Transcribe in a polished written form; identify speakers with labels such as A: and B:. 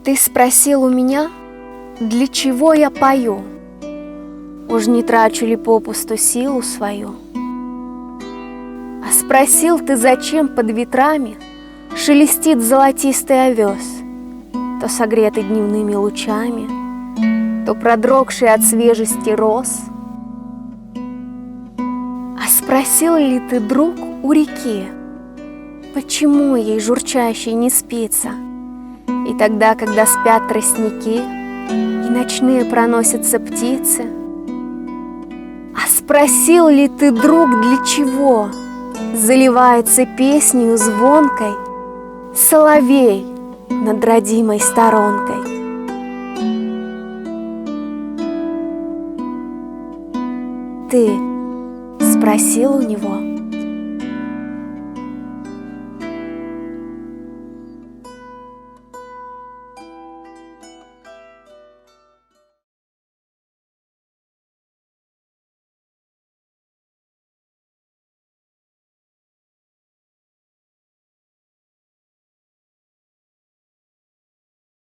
A: Ты спросил у меня, для чего я пою? Уж не трачу ли попусту силу свою? А спросил ты, зачем под ветрами шелестит золотистый овес, то согретый дневными лучами, то продрогший от свежести роз? А спросил ли ты, друг, у реки, почему ей журчащей не спится? И тогда, когда спят тростники и ночные проносятся птицы? А спросил ли ты, друг, для чего заливается песнею звонкой соловей над родимой сторонкой? Ты спросил у него?